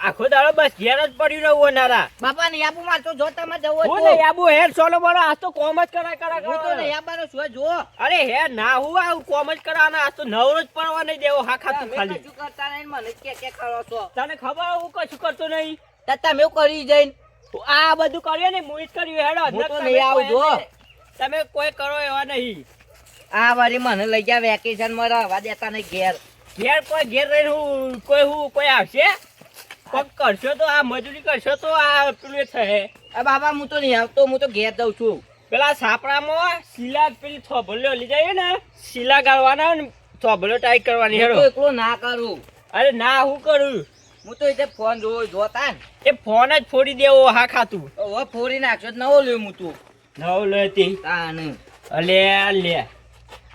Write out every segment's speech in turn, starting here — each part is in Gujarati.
આખો દાડો બસ ઘેર જ પડ્યું રહું નારા. બાપા ને આબુ માં તો જો તમે જવો હું નહીં આબુ હેર સોલો બોલો આજ તો કોમ જ કરા હું તો નહીં આબાનો છું જો. અરે હેર ના હું આવું કોમ જ કરવાના આજ તો નવરો જ પડવા નહીં દેવો હા ખાતું ખાલી. કશું કરતા નહીં મને કે કરો છો. તને ખબર હું કશું કરતો નહીં. તમે એવું કરી જઈને આ બધું કર્યું ને હું જ કર્યું હેડો. હું તો નહીં આવું જો. તમે કોઈ કરો એવા નહીં. આ વારી મને લઈ ગયા વેકેશન માં રહેવા દેતા નહીં ઘેર. ઘેર રહીને હું કોઈ આવશે કોક કરશો તો આ મજૂરી કરશો તો આ પેલું થશે. બાબા હું તો નહીં આવતો હું તો ઘેર જઉં છું. પેલા સાપડામાં શીલા પેલી થોભલ્યો લઈ જાય ને શીલા ગાળવાના ને થોભલ્યો ટાઈટ કરવાની હેડો. એકલો ના કરું. અરે ના હું કરું હું તો એટલે ફોન જોતા ને એ ફોન જ ફોડી દેવો હા ખાતું. હવે ફોડી નાખશો નવો લ્યો હું તું નવ લેતી અલે લે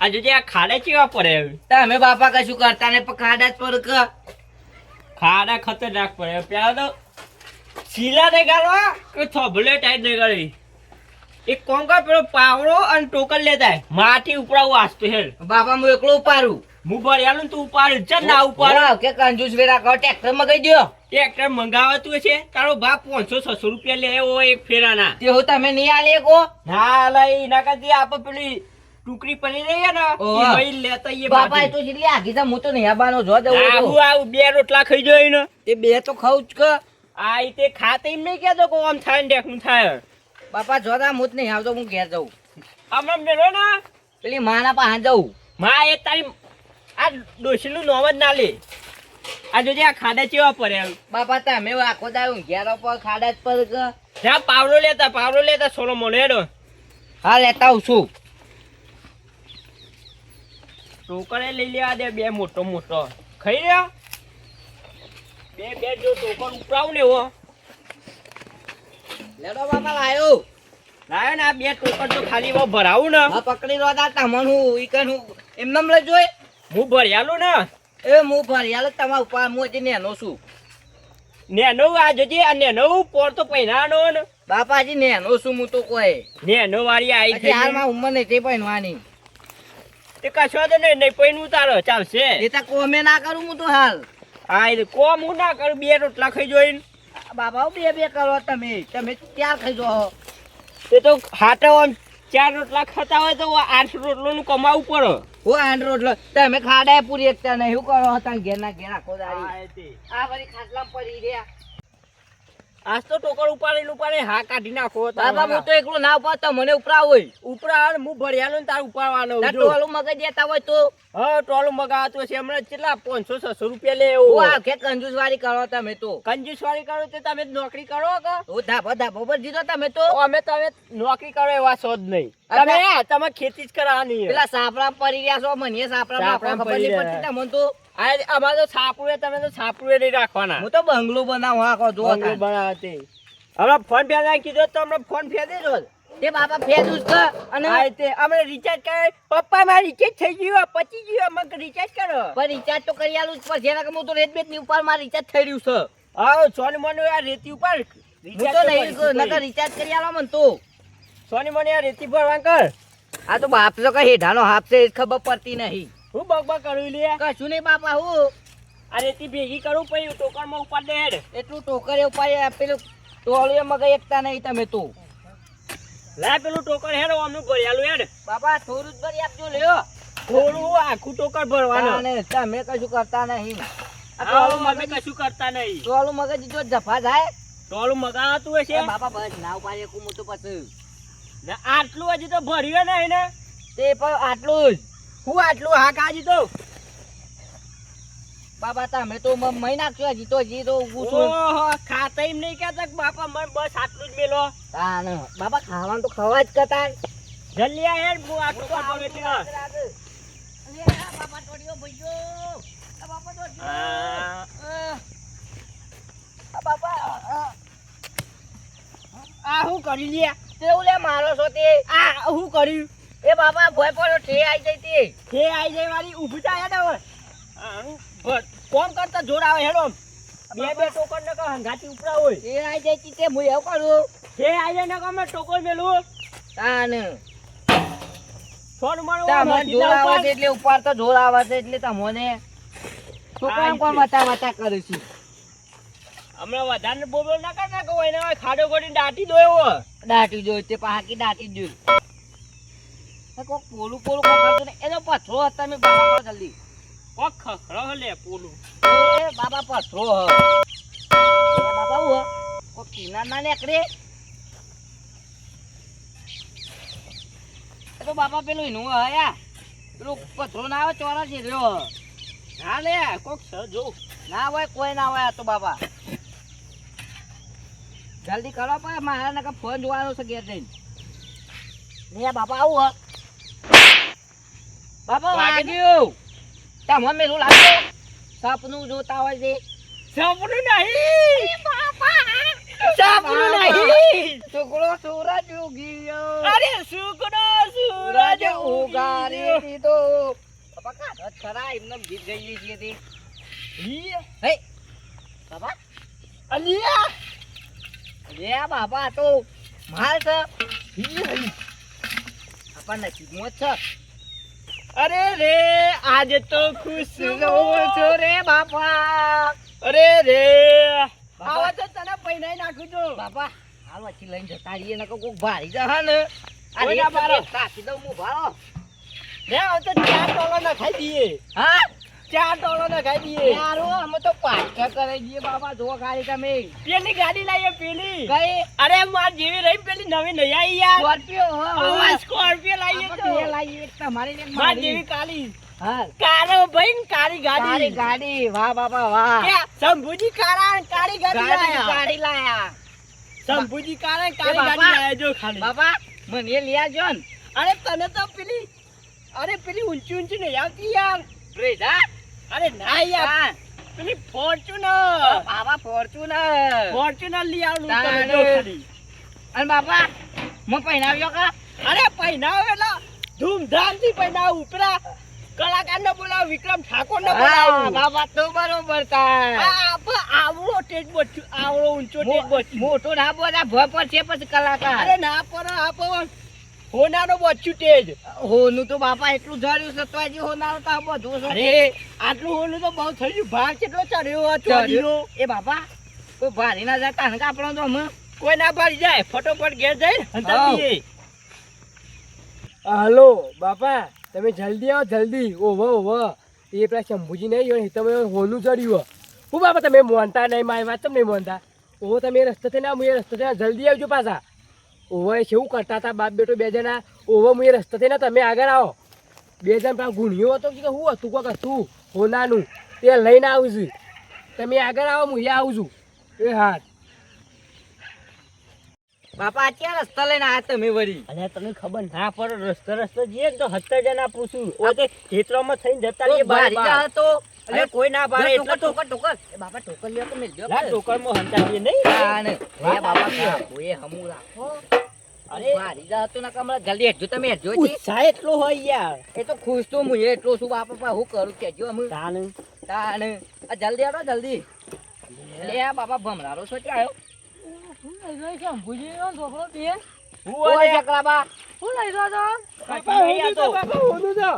આ જોજે આ ખાડા કેવા પડે. તમે બાપા કશું કરતા ને ખાડા જ પર ખાડા ખતરનાક પડે. પેલા તો શીલા નહીં ગાળવા કે થોભલ્યો ટાઈટ નહીં કરી. એક કોમ કર પેલો પાવડો અને ટોકન લેતા માટી ઉપરાવું વાંચતો હેડ. બાપા હું એકલો ઉપાડું. હું ભર્યાલું તું ઉપાડ છે ના ઉપાડ કે કંજૂસ વેરા કહો ટ્રેક્ટર માં ગઈ દો. ટ્રેક્ટર મંગાવતું છે તારો બાપ 500-600 રૂપિયા લે એવો એક ફેરાના. તે હું તમે નહીં આલે કો ના લઈ ના કરતી આપણે પેલી ટુકડી પડી રહી ને એ ભાઈ લેતા એ બાપા એ તો જેટલી આગી તા હું તો નહીં આબાનો જો આવું આવું 2 રોટલા ખાઈ જોઈ ને એ 2 તો ખાઉં જ કે આ ઈતે ખાતે એમ નહીં કેતો કો આમ થાય ને દેખું થાય. બાપા જોતા હું જ નહીં આવતો હું ઘેર જઉં. આમ મેલો ને પેલી માના પાસે જઉં. માં એ તારી આ ડોશીનું નોમ જ ના લે. આ જોજે આ ખાડા ચેવા પડે. બાપા તમે આખો દાવ ઘેર પર ખાડા જ પર કે જા પાવડો લેતા સોલો મોનો હેડો. હા લેતા આવું છું. ટોકરે લઈ લેવા દે 2 મોટો ખાઈ રહ્યો. બે જો ટોકર ઉપરાવ ને હો લેડો બાપા લાયો ને આ 2 ટોકર તો ખાલી ભરાવું ને હા પકડી લો તા તમન હું ઈકન હું એમનમ લઈ જોઈ હું ભર્યાલું ને એ હું ભર્યાલો તમારા ઉપર હું હજી નેનો છું. નેનો આ જોજે આ નેનો પોર તો પહેરાનો ને બાપાજી નેનો છું હું તો કોઈ નેનો વાળી આવી થઈ હાલમાં ઉંમર નહીં તે પહેરવાની. તે કશો તો નહીં પહેરવું તારો ચાલશે. એ તો કોમે ના કરું હું તો હાલ. હા કોમ હું ના કરું 2 રોટલા ખાઈ જોઈને. બાબા 2 કરો તમે ક્યાં ખાઈ જો. તે તો હાટો આમ 4 રોટલા ખાતા હોય તો 8 રોટલાનું કમાવું પડે. હું 8 રોટલો તમે ખાડા પૂરી એકતા નહીં શું કરો હતા ઘેર ના ઘેર આખો દાડી આ વળી ખાટલા પડી રહ્યા. આજ તો ટોકર ઉપાડે હા કાઢી નાખો. બાબા હું તો એકલો ના ઉપાડતો મને ઉપરાવ હોય ઉપરાળ હું ભર્યાલો ને તાર ઉપાડવાનો. ટોલું મગજ દેતા હોય તો હા ટોલું મગાવતો છે હમણાં કેટલા 500-600 રૂપિયા લે એવો. કે કંજૂસ વાળી કરો તમે તો. કંજૂસ વાળી કરો તો તમે નોકરી કરો કે હું ધાબા પર જીતો તમે તો. અમે તમે નોકરી કરો એવા શોધ નહીં. તમે ખેતી જ કરવાની. પેલા સાપડા પડી રહ્યા છો મને સાપડા ખબર નહીં પડતી તમને તો. અમારે તો છાપડું તમે તો છાપડું નહીં રાખવાના. હું તો બંગલો બનાવું આખો જો બનાવતી હમણાં ફોન ફેરવા કીધો તો હમણાં ફોન ફેરી દો. તે બાપા ફેરવું જ અને અમે રિચાર્જ કરે પપ્પા મારે રિચાર્જ થઈ ગયું 25 ગયું અમે રિચાર્જ કરો. પણ રિચાર્જ તો કરી આલું જ પડશે કે હું તો રેત બેટ ની ઉપર મારે રિચાર્જ થઈ રહ્યું છે. હા સોની મને આ રેતી ઉપર હું તો નહીં નકર રિચાર્જ કરી આલો મને તો. સોની મને આ રેતી ભરવા કર. આ તો બાપ તો કઈ હેઠાનો હાફ છે ખબર પડતી નહીં. હું બકબક કરું લે કશું નહીં બાપા હું આ રેતી ભેગી કરું પછી ટોકર માં ઉપાડ દે હેડ. એટલું ટોકર ઉપાય પેલું ટોળીએ મગજ એકતા નહીં તમે તો. લા પેલું ટોકર હેડ અમનું ભર્યાલું હેડ. બાપા થોડું જ ભરી આપજો લ્યો. થોડું આખું ટોકર ભરવાનું. તમે કશું કરતા નહીં. અમે કશું કરતા નહીં. ટોળું મગજ જો જફા થાય ટોળું મગાવતું હશે. બાપા બસ ના ઉપાડે કું તો પછી આટલું હજી તો ભર્યું નહીં ને તે પણ આટલું જ. હું આટલું હા કાજી તો બાપા તમે તો મહી નાખશો હજી તો ઊભું છું. ખાતા એમ નહીં કેતા બાપા મને બસ આટલું જ મેલો. બાપા ખાવાનું તો ખવા જ કરતા જલ્દી આ હેડ હું આટલું બાપા ટોળીઓ ભઈઓ આ હું કરી લે તેવું લે મારો છો તે આ હું કર્યું એ બાપા ભય પડો ઠે આવી જઈ તે આઈ જાય વાળી ઊભી થાય ને હવે કોમ કરતા જોર આવે હેડો 2 ટોકર ને કા હંગાતી ઉપરા હોય એ આવી જાય તે હું એવું કરું તે આઈ જાય ને કા મે ટોકર મેલું તાને છોડ મારો તમને જોર આવે છે એટલે ઉપર તો જોર આવે છે એટલે તમને છોકરા કોણ મતા કરે છે હમણાં વધારે બોબો ના કરતા કહો એને હવે ખાડો કરીને દાટી દોયો દાટી જોઈ તે પાકી દાટી જોઈ કોક પોલું પોલું કોક કરતું ને એનો પથરો હતા મેં બાબા કરો જલ્દી કોક ખખડો લે પોલું એ બાબા પથરો હ એ બાબા હું કોક કિનાર ના નીકળે એ તો બાબા પેલું એનું હયા પેલું પથરો ના આવે ચોરા છે રહ્યો હા લે કોક જો ના હોય કોઈ ના હોય આ તો બાબા જલ્દી કરો પણ મારા નકા ફોન જોવાનો છે ઘેર જઈને ને બાપા આવું હ બાપા વાગ્યું તમે મેલું લાગ્યો સપનું જોતા હોય છે સપનું નહીં સપનું નહીં છોકરો સૂરજ ઉગી અરે સુકનો સૂરજ ઉગારી દીધો બાપા કાઢો જ ખરા એમને ગીત ગઈ છે તે હે બાપા અલિયા લે બાપા તો માલ છે આપણને નસીબમાં જ છે અરે રે આજે તો ખુશ છો રે બાપા અરે રે બાપા. આવા તો તને પૈનાઈ નાખું છું બાપા હાલ વચ્ચે લઈને જતા રહીએ નકો કોક ભારી જા ને કોઈ ના ભારો. કાપી દઉં હું ભારો રે હવે તો $4 નખાઈ દઈએ હા $4 નખાઈ દઈએ યારો અમે તો પાછા કરી દઈએ બાપા જો ખાલી તમે પેલી ગાડી લાવીએ પેલી કઈ અરે માર જેવી રહી પેલી નવી નહીં આવી યાર સ્કોર્પિયો સ્કોર્પિયો લાવીએ તો બે લાવીએ એક તમારી ને એક માર મારી. જેવી કાલી હા કારો ભાઈ ને કાળી તારી ગાડી ગાડી વાહ બાપા વાહ ક્યાં? શંભુજી કાળા ને કાળી ગાડી ગાડી લાયા ગાડી લાયા શંભુજી કાળા ને કાળી બાપા. ગાડી લાયા જો ખાલી બાપા મને લઈ આવજો ને અરે તને તો પેલી અરે પેલી ઊંચી ઊંચી નહીં આવતી યાર બ્રેઝા અરે ના યાર હા પેલી ફોર્ચ્યુનર બાબા ફોર્ચ્યુનર ફોર્ચ્યુનર લઈ આવલું તને તાણે. જો ખાલી અને બાપા હું પહેરાવ્યો કા અરે પહેનાવ એટલે ધૂમધામથી પહેનાવ ઉપરા કલાકારને બોલાવ વિક્રમ ઠાકોરને હા, બોલાવ બાબા તો બરોબર તા આવડો ટેજ બચ્યું આવડો ઊંચો ટેજ બચ્યું મોટો ના બોલા ભ પર છે પછી કલાકાર અરે ના પર આપ હોનાનો બચ્યું ટેજ હોનું તો બાપા એટલું ધર્યું છે તો હજી હોનારો તો આ બધું છે. અરે આટલું હોનું તો બહુ થઈ ગયું ભાર કેટલો ચડ્યો આ ચોરીનો એ બાપા કોઈ ભારી ના જતા ને આપણો તો અમે કોઈ ના ભારી જાય ફટોફટ ઘેર જાય ને અંદર હા. જઈએ. હાલો બાપા તમે જલ્દી આવો જલ્દી ઓવો ઓવો એ પેલા શંભુજી નહીં તમે હોનું ચડ્યું હું બાપા તમે મોનતા નહીં મારી વાત તમે નહીં મોનતા ઓહો તમે એ રસ્તે થઈને આવો હું એ રસ્તે થઈને જલ્દી આવજો પાછા ઓહો એ કેવું કરતા હતા બાપ બેટો બે જણા ઓહો હું એ રસ્તે થઈને તમે આગળ આવો બે જણ પેલા ગુણ્યો હતો કે શું હતું કોક હતું હોનાનું તે લઈને આવું છું તમે આગળ આવો હું એ આવું છું એ હા બાપા અત્યારે રસ્તા લઈને આવ્યા તમે વળી અલ્યા તને ખબર ના પડે રસ્તે જઈએ ને તો 70 જણા પૂછું ઓ તે ખેતરોમાં થઈને જતા રહીએ બાર ભારી જા બાર. તો અરે કોઈ ના ભારે એટલે તો ટોકર એ બાપા ટોકર લ્યો તો મેલજો લા ટોકરમાં હંતાડીએ નહીં તાને એ બાપા કાપો એ હમુ રાખો અરે ભારી જા તો ના કમરા જલ્દી હેજો તમે હેજો જી ઉત્સાહ એટલો હોય યાર એ તો ખુશ તો હું એટલો છું બાપા પા હું કરું કેજો અમે તાને તાને આ જલ્દી આવો જલ્દી લે આ બાપા ભમરારો છો ત્યાં આવ્યો હું ઓય અરે ચકરાબા બાપા હોનું તો બાપા હોનું તો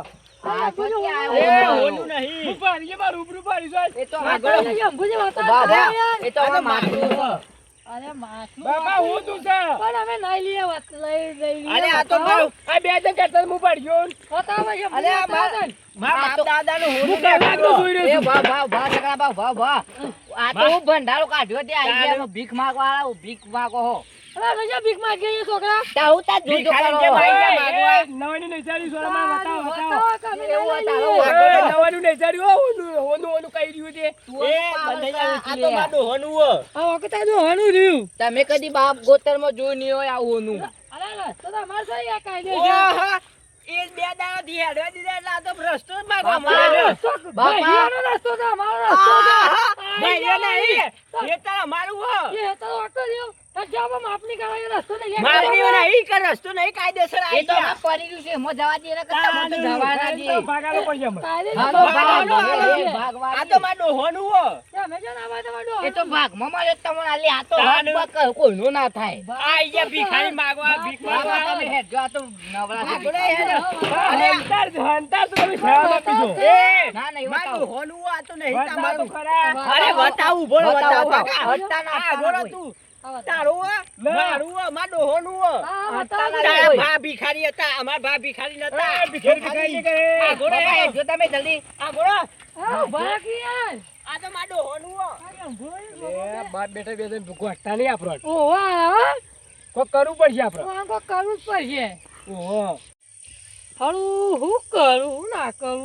આ તો ક્યાં એ આવ્યો? હોનું નહીં હું પાડીએ માર રૂબરૂ પાડી જાય એ તો આગળ બાબા એ તો હવે માટલું છે. બાપા હોનું છે અરે આ તો મારું આ બે જણ કરતા હું પડ્યો અરે આ મારા બાપ દાદાનું હોનું કલાકનો કાઢ્યો. જોઈ રહ્યો એ ભા ભા ભા ચકરાબા ભા ભા આ તો હું ભંડારો કાઢ્યો તે આઈ ગયા ભીખ માંગવા વાળા ભીખ માંગો હો તાહુ તા જોજો ભિખારી કરો જેમ આઈ ગયા એ, માગવા. નવાની નૈસારી સોરામાં બતાવો એવું તારો બતાવો નવાનું નૈસારી હો હોનું હોનું કહી રહ્યું તે એ બંધ આ તો મારું હોનું હો. તમે કદી બાપ ગોતરમાં જોયું નહીં હોય આવું હોનું ઓહા, એ બે દાડાથી હેડવા દીધા એટલે આ તો ભ્રષ્ટો જ માગવા બાપા. માંડ્યો. બાપા આહા, ભાઈઓ નહીં. એ તારા મારું હો. આ જાવા માપની કરાય રસ્તો નહીં મારી નહીં કર રસ્તો નહીં કાયદેસર એ આવી તો ગયા. આ પડી રહ્યું છે એમાં જવા દે કરતા મને તો જવા ના દે ભાગાલો પડશે અમે હા તો ભાગવાનો આલો. ભાગવા આ તો માર ડોહોનું હો. તમે જો ના આવા તમારો એ તો ભાગમાં મારે તમને આલી આ તો તાનું. હાથ પગ કોઈનો ના થાય આઈ ગયા ભિખારી માગવા ભીખ ભાગવા માગવા. તમે હેડ જો આ તો નવરા છે. ભાગો ને હેડ. અરે અંતર તો તમે જવાબ આપી દો એ ના નહીં માર બતાવો. ડોહોનું હો, આ તો નહીં બતાવો તમારું. ખરા. અરે બતાવું બોલો બતાવો, બતાવું બતાવો. કાકા. હટતા ના, આ હટતા બોલો ના તું તારું હો, મારું હો, માર ડોહોનું હો. તારા ભા ભિખારી હતા, અમાર ભા ભિખારી નતા. એ ભિખારી ભિખારી કે આ ઘોડો બાપા, હેડ. હેડ જો તમે જલ્દી આ ઘોડો. ભાગી યાર આ તો માર ડોહોનું હો. એ બાપ બેટા બે જણ ગોઠતા નહીં આપણો કોઈ કરવું પડશે આપણે કરવું જ પડશે ઓહો હારું હું કરું હું ના કરું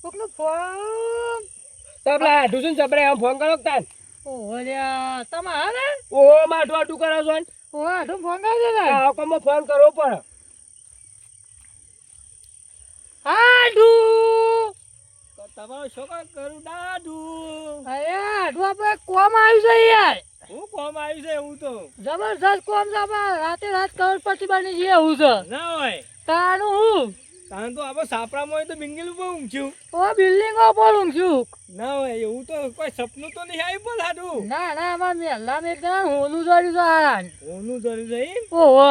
કોકનો ફોન તો પેલા આઢું જબરે આમ ફોન કરો તાન ઓહો લ્યા તમારે ઓહો માટું આટું કરો છો ને ઓહો આઠું ફોન કરી દે ને આ કોમમાં ફોન કરવો પડે આઠું તમારો છોકરો કરું દાદુ અરે આઠું આપણે કોમ આવ્યું છે યાર હું કોમ આવ્યું છે એવું તો જબરજસ્ત કોમ છે આપણે રાતે રાત કરોડપતિ બની છે એવું છે ના હોય તાનું હું તાન તો આપણે સાપરામાં હોય તો બિંગેલું બહુ ઊંઘ્યું ઓ બિલ્ડિંગો બોલું છું ના હોય એવું તો કોઈ સપનું તો નહીં આવ્યું પણ હાડું ના ના અમારે મેલામાં એક જણા હોનું જડ્યું છે હારાન ઓનું જરૂર છે એમ? ઓહો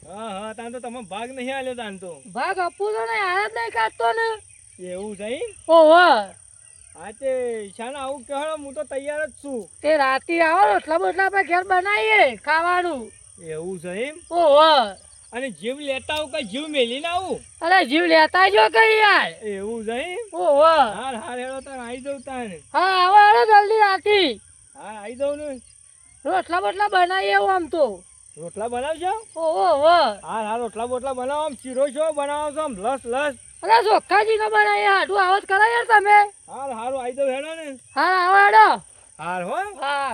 હા હા તાન તો તમે ભાગ નહીં આલ્યો તાન તો ભાગ આપું તો ને હાર જ નહીં કાઢતો ને એવું છે એમ? ઓહો હા તે ઈશાના આવું કહેવાય હું તો તૈયાર જ છું તે રાતે આવો રોટલા બોટલા આપણે ઘેર બનાવીએ ખાવાનું એવું છે એમ ઓહો અને જીવ લેતા આવું કઈ જીવ મેલી ના આવું અરે જીવ લેતા જો કઈ યાર એવું છે એમ? ઓહો હાર હાર હેડો તાર આવી જાઉં તાન હા આવો આવો જલ્દી રાતી હા આવી જાઉં ને રોટલા બોટલા બનાવીએ એવું આમ તો રોટલા બનાવજો ઓહો ઓહો હા હા રોટલા બોટલા બનાવો આમ ચીરો છો બનાવો છો આમ લસ લસ અરે ચોખ્ખાજી ન બનાવીએ હાટું આવો જ કરાય યાર તમે હાર હારું આવી જાઉં હેડો ને હા આવો હેડો હાર હો હા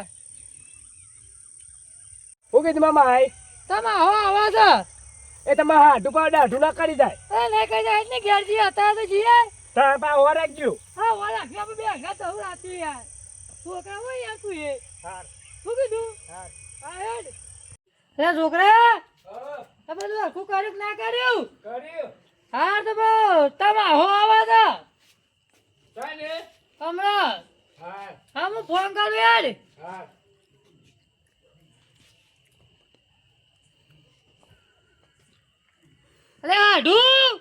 હું કીધું મામા આય તમે આવો આવો છો એ તમે હાડું પર દાઢું ના કરી જાય અરે નહીં કઈ જાય ને ઘેર જઈએ અત્યારે તો જઈએ તાર પા હોવા રાખજો હા વાલા આપણે બે હંગા તો રાતી યાર છોકરા હોય યાર તું એ હાર શું કીધું હાર હા હેડ અરે છોકરા તમે બધું આખું કર્યું કે ના કર્યું કર્યું હા તો તમે આવો આવો છો ચાલ ને હમણાં હાર હા હું ફોન કરું યાર હાર અરે આઢું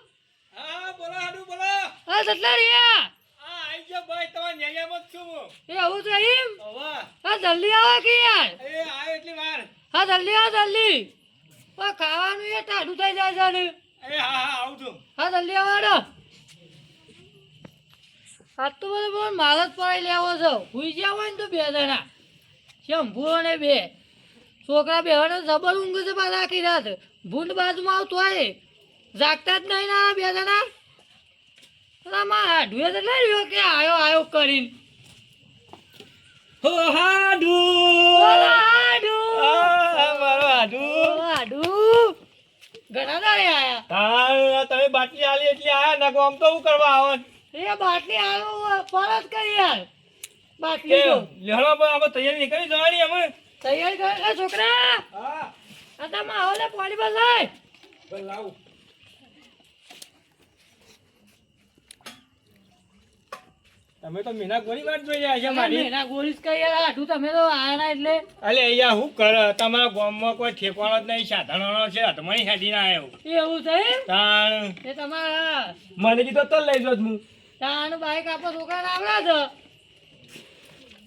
હા બોલો હાડું બોલો હા કેટલા રહ્યા હા આવી ગયો ભાઈ તમારે ન્યાયામાં જ છું હું એ આવું છે એમ હવે હા જલ્દી આવો કે યાર એ આવ્યો એટલી વાર હા જલ્દી આવો જલ્દી પણ ખાવાનું એ ટાઢું થઈ જાય છે ને એ હા હા આવું છું હા જલ્દી આવો હેડો આજ તો બધું બહુ માલ જ પડી લેવો છો હુઈ ગયા હોય ને તો બે જણા શંભુ અને બે છોકરા બેવાનો જબર ઊંઘ છે પાછા આખી રાત ભૂંડ બાજુમાં આવતું હોય જાગતા જ નહીં ના બે જણા આમાં હાડુએ તો લઈ રહ્યો કે આયો આયો કરીને હો હાડુ બોલો હાડુ આ મારો હાડુ ઓ હાડુ ઘણા દાડે આયા હા તમે બાટલી આલી એટલે આયા ના આમ તો હું કરવા આવો એ બાટલી આલો પરત કરી યાર બાટલી તો લેહણો પર આપણે તૈયારી નહીં કરી જવાની અમે તૈયાર કરે છોકરા હા આ તમે આવો ને પાણી પર લાય બસ લાવું તમે તો મીના ગોળી વાત જોઈ રહ્યા છે મારી મેના ગોળીસ કઈ યાર આઠું તમે તો આયા ના એટલે અલે અહીંયા હું કર તમારા ગામમાં કોઈ ઠેકાણો જ નહીં સાધણો છે હતમણી હેડીને આવ્યો એવું છે તાણ એ તમારા મને કીધું તો લઈ જો હું તાનું બાઈક આપો છોકરાને આવડા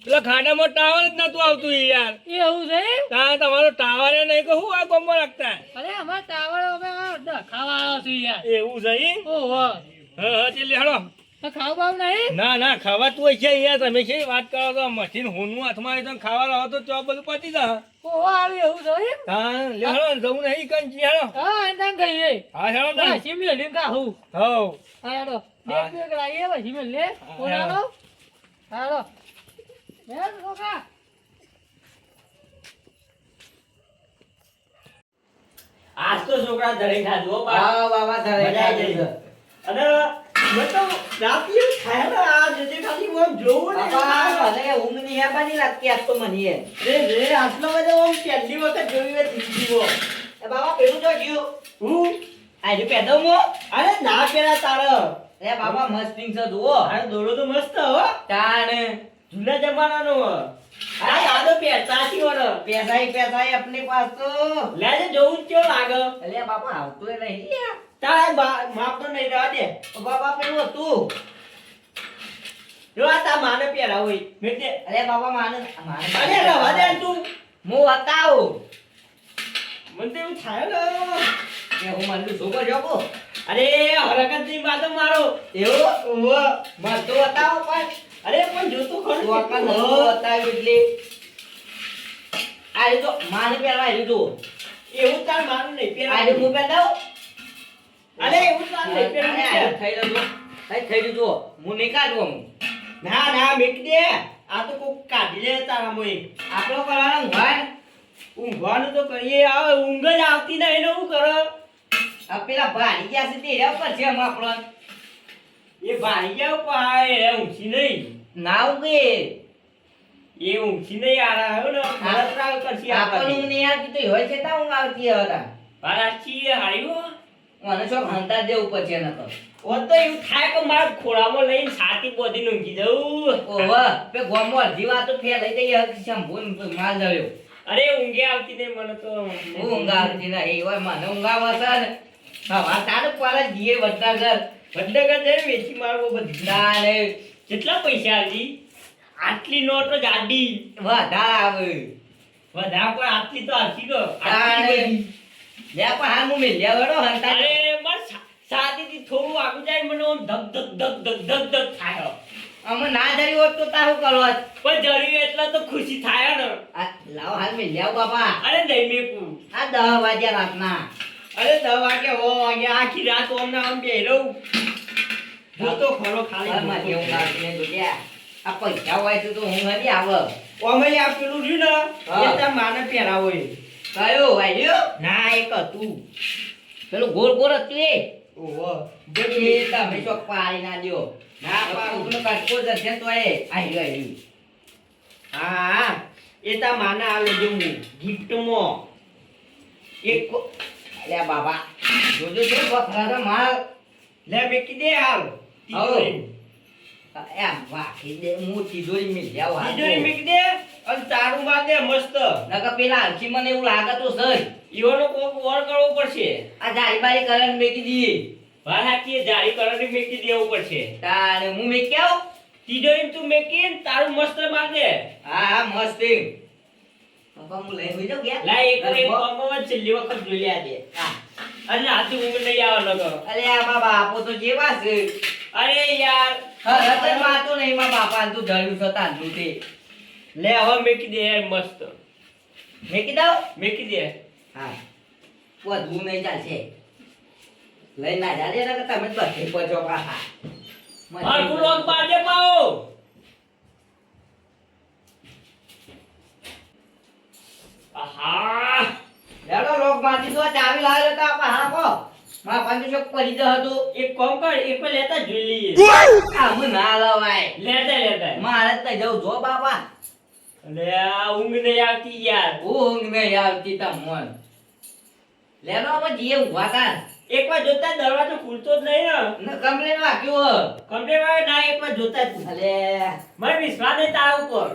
પેલા ખાડામાં ટાવર જ નતું આવતું યાર છે એવું છે તાણ તમારો ટાવર નહીં કહું આ ગામમાં રાખતા અરે અમાર ટાવર અમે ખાવા આવ્યો છું યાર એવું છે ઈ? ઓહો હા હા તે લેહડો ખાવ બાવ નહીં ના ના ખાવાતું હોય છે યાર તમે છે વાત કરો તો મશીન હોનું હાથમાં આવી તો ખાવા લાવો તો ચોપ બધું પતી જા ઓહો આવ્યું એવું છે હા લેહડો જવું નહીં કંઈ હેડો હા અંતંગ કહીએ હા હેડો હા તાણ. સિમલે લીમ કાહું હઉ હા હેડો હા. દેખ દેખ લાવીએ પછી મેં લે ઓનાનો હાલો લે છોકરા આજ તો છોકરા ધરી ખાધું હો બા. હા બાબા તારે મજા આવી ગઈ. અને મેં તો રાતે એવું થાય ને આ જજે ખાલી હું આમ જોઉં ને બાપા મને ઊંઘ નહીં આવવાની લાગતી આજ તો મને રે આટલો બધો આમ પહેલી વખત જોયું હોય જિંદગીમાં. એ બાબા પેલું તો ગયું હું આજે પેદો મો અરે ના પેલા તારો એ બાબા મસ્ત પિંગ છે જુઓ અરે દોડો તો મસ્ત હો તાણ જૂના જમાનાનો હો. આ યાદો પહેરતાથી વર પૈસા अपने पास तो લેજે જોવું જ કેવું લાગે અલ્યા બાપા આવતો એ નહીં યાર. તારા માપ તો નહીં રહેવા દે. ઓ બાબા પેલું હતું જો આ તા માને પહેરા હોય મેટે અરે બાબા માને અરે રહેવા દે ને તું. હું બતાવું મને તો એવું થાય ને કે હું મને જોગો જોગો અરે હરકત ની વાતો મારો એવું ઓહો. મને તો બતાવો પણ અરે પણ જોતું તું ખરું અકલ નથી બતાવ્યું એટલે આ તો માને પહેરવા આવ્યું તું એવું તાર માનું નહીં આજે પહેરા હું પહેરતા અરે એવું તાર નહીં પહેરવું છે. થઈ રહ્યું હું નહીં કાઢું હું ના ના મેક દે આ તો કોક કાઢી લે તારા મોય આપણો કરવાનો ભાઈ ઊંઘવાનું તો કરીએ આ ઊંઘ જ આવતી નહીં ને હું કરો આ પેલા ભાઈ ગયા છે તે રહ્યા પર છે હમ આપણો એ ભાઈ ગયા પાય રે ઊંઘી નહીં ના ઉગે એ ઊંઘી નહીં આવ્યો ને બળતરા કરશી આપણને આપણે ઊંઘ નહીં આવતી તો હોય છે તા ઊંઘ આવતી હતા બારાચી હાર્યો મને શું હંતા દેવું પછી ન તો ઓ તો એવું થાય કે માર ખોળામાં લઈને છાતી બોધીને ઊંઘી જવું ઓહો પે ગોમો અડધી વાતો ફેલાઈ દઈ હતી શંભુ માલ જળ્યો અરે ઊંઘે આવતી નહીં મને તો હું ઊંઘ આવતી નહીં હોય મને ઊંઘ આવે છે ને હા તારે પાલા જીએ વડતા ઘર વડનગર જઈને વેચી મારવો બધી ના ને કેટલા પૈસા આલી આટલી નોટો જાડી વધારે આવે વધા પણ આટલી તો આખી ગયો તાણે લે પણ હાલ હું મેલ્યા વડો હંતા અરે બસ શાદીથી થોડું આગળ જાય મને આમ ધક ધક ધક ધક ધક ધક થાય અમે ના જરી હોત તો તારું કરો પણ જર્યું એટલે તો ખુશી થાય ને આ લાવ હાલ મેલ્યા બાપા અરે નહીં મેકું આ 10 વાગ્યા રાતના અરે 10 વાગે હો વાગે આખી રાત ઓમને આમ બેહરવ જોતો ખરો ખાલી એવું લાગે દુનિયા આ પૈસા હોય તો હું હજી આવે ઓમે આ પેલું રહ્યું ને એ તાર માને પહેરાવો એ કયો વાલ્યો ના એક હતું પેલું ગોળ ગોળ હતું એ ઓહો એ તમે ચોક પાડી ના દ્યો ના પાડું નો કાટકો જશે તો એ આવ્યું હા એ તાર માને આલો જો ગિફ્ટમાં એક લે બાબા જોજો જો બખરા માલ લે મેકી દે હાલ તિજોરી એમ વાકી દે મોટી દોરી મિલ્યા તિજોરી મેકી દે અને તારું માં દે મસ્ત નકા પેલા આંખી મને એવું લાગે તો સર ઈવાનો કોક વર કરવો પડશે આ જારી બારી કરીને મેકી દીએ વાત સાચી જારી કરવાની મેકી દેવું પડશે તાણે હું મેકી આવ તિજોરી તું મેકી ને તારું મસ્ત માર દે હા હા મસ્ત બાપા હું લઈ હોઈ જાઉં ગયા લા એક કોમમાં છેલ્લી વખત જોઈ લે દે હા અને આથી ઊંઘ નહીં આવે ન તો અલે આ બાબા આપો તો જેવા છે અરે યાર હા રતન માતો નહીં માં બાપા તું ધર્યું છે તાંદું તે લે હવે મેકી દે યાર મસ્ત મેકી દઉં મેકી દે હા વધવું નહીં ચાલશે લઈ ના જા રે તમે જ બધે પહોંચો પાછા હરખું લોક બાજે પાઓ આહા લેડો લોક માટી તો ચાવી લાવ્યો તો આપા હાકો માં પાંચો ચોક પડી જ હતું એક કોમ કર એક પર લેતા જોઈ લઈએ આ હું ના લવાય લેતા મારે તો જવું જો બાપા અલે આ ઊંઘ નહીં આવતી યાર ઊંઘ નહીં આવતી તમોન લેડો હવે જીએ ઊભા તાર એકવાર જોતા દરવાજો ખુલતો જ નહીં ને કમ્પ્લેન વાગ્યો કમ્પ્લેટ આવે ના એકવાર જોતા જ અલે મને વિશ્વાસ નહીં તારા ઉપર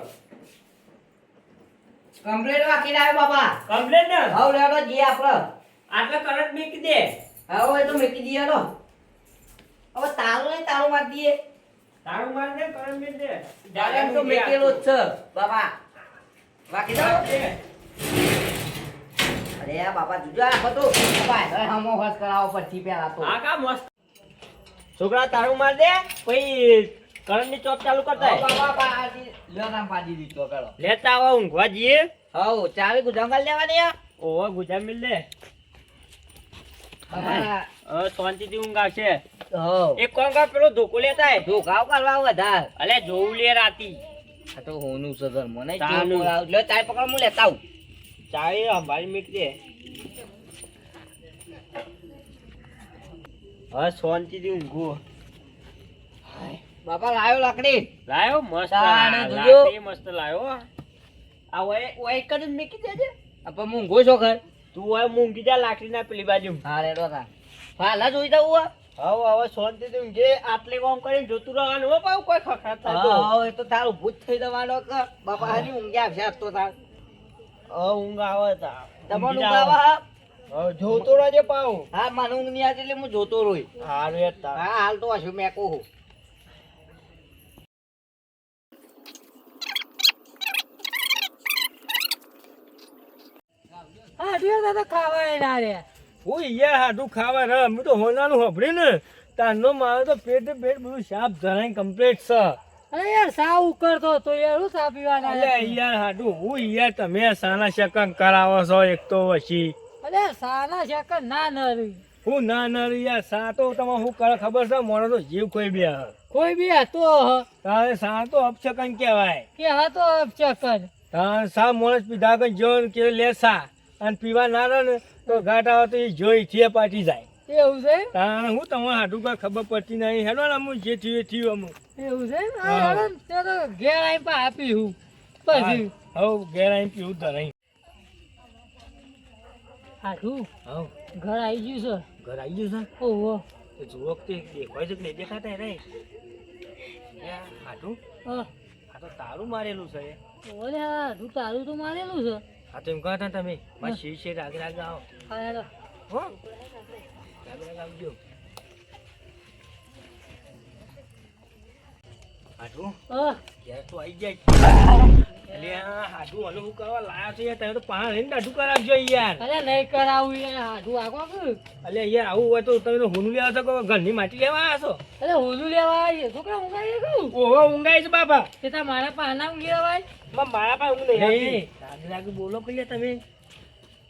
કમ્પ્લેન વાકી લાવ્યો બાપા કમ્પ્લેટ ને હવે લેડો જીએ આપણે આટલા કરંટ મેકી દે હવે તો મેકી દઈએ લો હવે તારું નહીં તારું માર દઈએ તારું માર દે કરંટ મેક દે ડાયરેક્ટ તો મેકેલો જ છે બાપા વાકી દો અરે આ બાપા જુજો આ બધું બાપા હવે હમો હોશ કરાવો પછી પેલા તો આ કા મસ્ત છોકરા તારું માર દે પછી કરંટ ની ચોપ ચાલુ કરતા હવે બાપા પાડી લો નામ પાડી દીધો પેલો લેતા આવા ઊંઘવા જઈએ હવ ચાવી ગુજંગલ લેવાની આ ઓહો ગુજા મિલ દે બાપા હવે શાંતિથી ઊંઘ આવશે હવ એક કોમ કર પેલો ધોકો લેતા આય ધોકાવ કરવા વધાર અલે જોવું લે રાતી આ તો હોનું સદર મને તાનું. લે તાર પકડ હું લેતા આવું ચાવી અંબાડી મેક દે હવે શાંતિથી ઊંઘો બાપા લાયો લાકડી લાયો મસ્ત તાણે આ જોજો. લાકડી મસ્ત લાયો હો. આ ઓય કદ મેકી દેજે. આપા મૂંગો છો ઘર તું ઓય મૂંગી જા લાકડી ના પેલી બાજુ. હા રેડો તા ફાલા જોઈ દઉં હો હવે શાંતિ તું જે આટલે કામ કરીને જોતું રહેવાનું હો પાછું કોઈ ખખડાટ થાય તો. હા એ તો તારું ભૂત થઈ જવાનો કે બાપા હાની ઊંઘ્યા આવશે આજ તો તાર ઊંઘ આવે તા. તમારું ઊંઘી ઊંઘ આવે જાઓ. હવે જોતો રહેજે પાછું. હા મને ઊંઘ નહીં આવતી એટલે હું જોતો રોઈ હારું યાર તાર. હા હાલ તો હશું મેં કહું હા ઢેર દાદા ખાવા ના રે હું યાર હાડું ખાવા રે હું તો હોનાનું હોભળી ને તારનો મારો તો પેટ બધું સાફ ધરાઈ કમ્પ્લીટ છે. અરે યાર સાવ ઉકળતો તો યાર હું સા પીવાના અલે યાર હાડું હું યાર તમે સાના શકન કરાવો છો એક તો વસી અરે સાના શેકર ના નરી હું ના ના રે યાર સા તો તમે હું કરે ખબર છે મોનો તો જીવ કોઈ બે કોઈ બી હતો તારે સા તો અપશકન કહેવાય. કે હતો ચકન તારે સા મોણસ પીધા કે જો કે લે સા અને પીવા ના રહે ને તો ઘાટ આવે તો એ જોઈ છે પાટી જાય. એવું છે તારે હું તમારે હાડું કઈ ખબર પડતી નહીં હેડો ને અમુક જે થયું એ થયું અમુક. એવું છે હા. હા તે તો ઘેર આવીને પા આપી હું પછી હવ ઘેર આવીને પીવું ધરાઈ. હાઠું હવ ઘર આવી ગયું ઘર આવી ગયું છે ઓહો છે તો જુઓ કે દેખાય છે કે નહીં દેખાતા રે હાડું હા આ તો તારું મારેલું છે. ઓલે હાઠું તારું તો મારેલું છે આ તો એમ કહો હતા તમે મારી શીર શેર આગળ આગળ આવો હા હેલો હો આગળ આગળ આવજો. હાડું હા યાર તું આવી જાય એટલે આ હાડું હલો હું કરવા લાયા છે યાર તમે તો પાણી લઈને દાઢું કરાવજો યાર. અરે નહીં કરાવું યાર હાઠું આગો કે અલે યાર આવું હોય તો તમે તો હોનું લેવા છો કે ઘરની માટી લેવા આવ્યા છો. અરે હોલું લેવા આવીએ છોકરા ઊંઘાઈએ કહું ઓહો ઊંઘાય છે બાપા. તે તાર મારા પાના ઊંઘી લેવાય મારા પાસે ઊંઘ નહીં આવતી. આગળ આગળ બોલો કહીએ તમે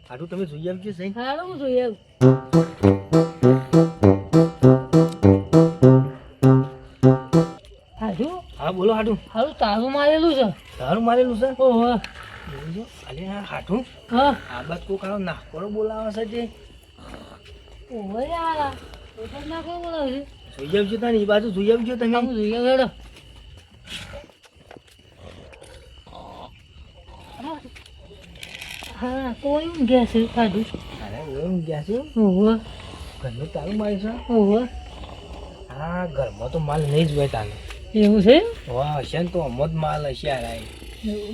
હાડું તમે જોઈ આવજો સહી. હાલો હું જોઈએ હાઠું હા બોલો હાડું. હારું તારું મારેલું છે તારું મારેલું છે. ઓહો જોજો. અલે આ હાડું હા આ બાદ કોક આવો નાખોડો બોલાવે છે જે ઓહો યાર તો ના કહું બોલાવે છે જોઈ આવજો તને એ બાજુ જોઈ આવજો તમે. હું જોઈએ હેડો હા કોઈ ઊંઘ્યા છે હાઠું અરે એમ ગયા છે ઓહો ઘરનું તારું મારે છે. ઓહો હા ઘરમાં તો માલ નહીં જ હોય તાને. એવું છે વાહ હશે ને તો અમો જ માલ હશે યાર આ.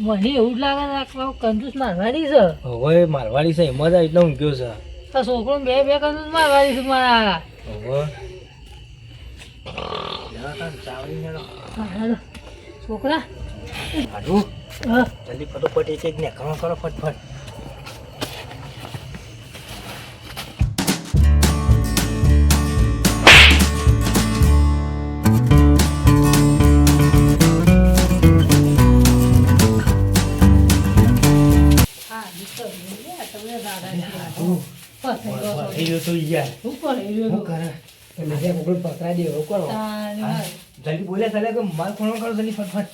મને એવું જ લાગે રાખવા કંજૂસ મારવાડી છે હવે મારવાડી છે એમાં જ એટલે ઊંઘ્યો છે. આ છોકરો બે બે કંજૂસ મારવાડી છે મારા હવે જા તાન ચાવડી હેડો. હા, હેડો. છોકરા હાડું હા જલ્દી ફટોફટ એક એક ને કરો કરો ફટફટ. હા દીકરો તમને દાદા થઈ ગયો તો યાર ઉપર શું કરે એટલે જે મોકલ પકડા દે એવું કરો. હા, જલ્દી બોલ્યા ચાલે કે માલ ખોણો કરો જલ્દી ફટફટ.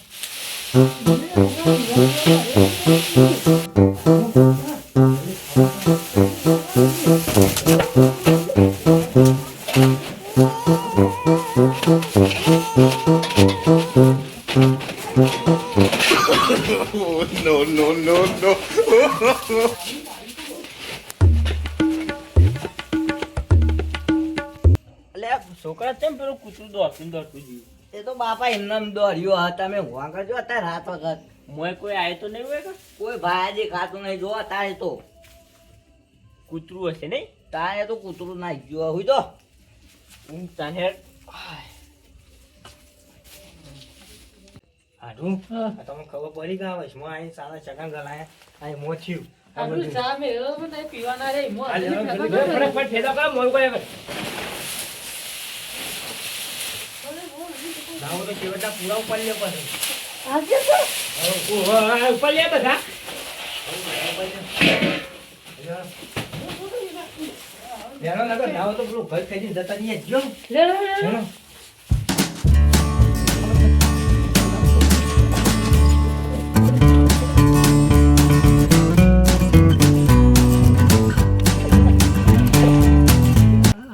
એટલે આ છોકરા કેમ પેલું કૂતરું દોડતું દોડતું જીવ. એ તો બાપા એમને એમ દોડ્યો હા તમે હોવા કરજો અત્યારે રાત વખત મોય કોઈ આય તો નહીં હોય કે કોઈ ભાઈ ખાતું નહીં જો તારે તો કૂતરું હશે નહીં. તારે તો કૂતરું ના ગયો હોય તો ઊંઘ તાને હેડ. હાડું હા. આ તમને ખબર પડી કે આ વચમાં આઈને સારા ચકન ગલાયા આ મોં થયું. આ આટલું બધું. ચા મેળવો પણ નહીં પીવાના રે મોં આ લેવા હજી જલ્દી ખબર ફટાફટ ફેદો કરો મોં કોઈ આગળ. નાવો તો કેવડા પૂરા ઉપર લે પછી. આજે તો ઉપર લે બધા. લેનો લાગો નાવો તો પેલું ઘર ખાઈ જતા નહીં જો. લેડો લેડો લેનો.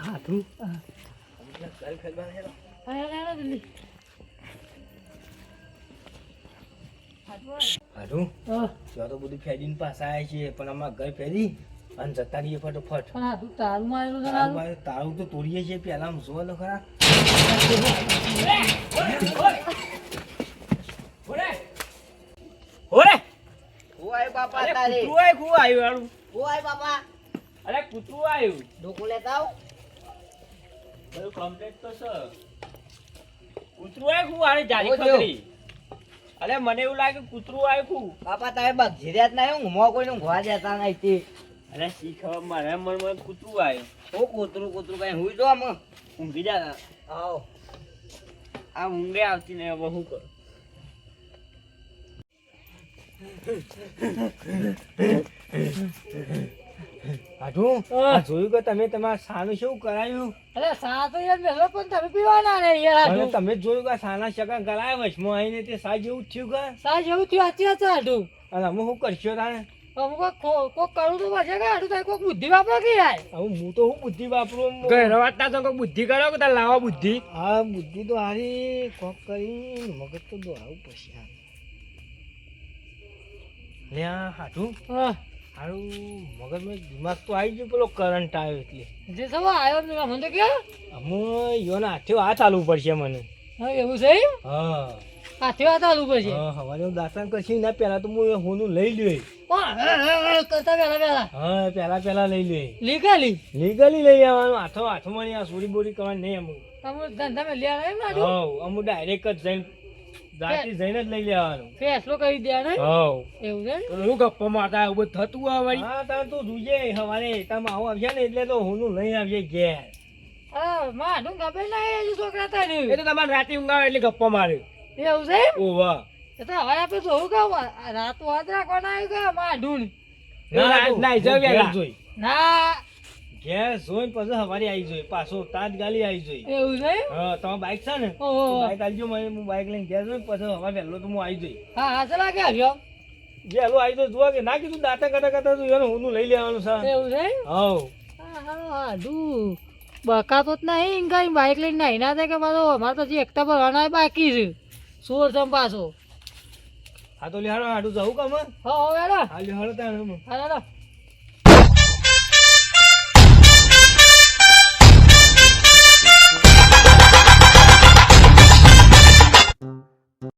હાથું. ઘર ખાઈ હા હેડો જલ્દી હારું હા, ત્યાં તો બધું ફેરીને પાછા આવ્યા છીએ પણ અમારા ઘર ફેરી અને જતા રહીએ ફટોફટ પણ આ તું તારું મારેલું છે ને હારું? તારું તો તોડીએ છીએ પેલા જોવા તો ખરા ઓરે હું આયો બાપા અરે તારે કૂતરું આય કું આવ્યું વાળું હું આયો બાપા અરે કૂતરું આવ્યું ડોકો લેતા આવ બધું કમ્પ્લીટ તો છે કૂતરું આય કું આને જારી ઓજો. ખગડી અરે મને એવું લાગે કૂતરું આય કું બાપા તારે બગજી રહ્યા જ ના ઊંઘમાં કોઈને ઊંઘવા દેતા નહીં તે અરે શી ખબર મારે મનમાં કૂતરું આવ્યું હું કૂતરું કૂતરું કઈ હુઈ જો આમ ઊંઘી જા આવ આ ઊંઘે આવતી નહીં હવે શું કરું હાઠું આ જોયું કે તમે તમારા સાનું શું કરાયું અરે સા તો યાર મેલો પણ તમે પીવાના ને યાર અને હાડું. તમે જ જોયું કે આ સાના શકા કરાયા વચમાં આવીને તે સા જેવું જ થયું કે સા જેવું થયું સાચી વાત છે હાડું. અને અમે શું કરશો તાણે અમુક કોક કરું તો પડશે કે હાડું થાય કોક બુદ્ધિ વાપરો કે યાર. હવે હું તો શું બુદ્ધિ વાપરું ઘર વાત ના તો કોઈ બુદ્ધિ કરો કે તાર લાવો બુદ્ધિ હા બુદ્ધિ તો હારી કોક કરી મગજ તો દોડાવવું પડશે લે આ હાઠું હા, હારું મગજમાં દિમાગ તો આવી ગયું પેલો કરંટ આવ્યો એટલે જે સવા આવ્યો ને મને તો કે અમે યોના હાથે હાથ હાલવું પડશે મને હા એવું છે એમ? હા હાથે વાત આલું પડશે. હા હવારે હું દાતણ કરશી ના પહેલા તો હું હોનું લઈ લ્યો પણ કરતા પહેલા હા પહેલા લઈ લ્યો લીગલી લીગલી લઈ આવવાનું હાથમાં નહીં આ સોરી બોરી કરવાની નહીં અમુક તમે ધંધા માં લ્યા એમ હાડું? હવ અમુક ડાયરેક્ટ જ જઈને દાટી જઈને જ લઈ લેવાનું ફેસલો કરી દે ને હવ એવું છે ને? હું ગપ્પા મારતા એવું બધું થતું હોય વળી હા તાર તું જોજે હવારે તમે આવો આવશે ને એટલે તો હોનું લઈ આવજે ઘેર હા માં હાડું ખબર નહીં હજુ છોકરા તારે એ તો તમારે રાતે ઊંઘાવે એટલે ગપ્પા મારે એવું છે એમ? ઓવા એ તો હવે આપણે જોવું કે રાત વાત રાખવાના આવ્યું કે માં હાડું ના જાવ ઘેર જોઈ ના ઘેર જોઈને પછી હવારે આવી જોઈ પાછો તાજ ગાલી આવી જોઈ એવું છે એમ? હા તમારે બાઈક છે ને ઓહો. બાઈક આવજો મને હું બાઈક લઈને ઘેર જોઈ પછી હવા વહેલો તો હું આવી જોઈ હા હા ચલા કે આવ્યો વહેલો આવી જોઈ જોવા કે ના કીધું દાંતા કરતા તો એને હું લઈ લેવાનું છે એવું છે એમ? હવ હા હા હાડું બકાતો જ નહીં કઈ બાઇક લઈને નહીં ના થાય કે મારો અમારે તો હજી એકતા ભરવાના બાકી છે સોર છે પાછો હા તો લેહાડો હાડું જવું કામ હા હવે હા લેહાડો ત્યાં હા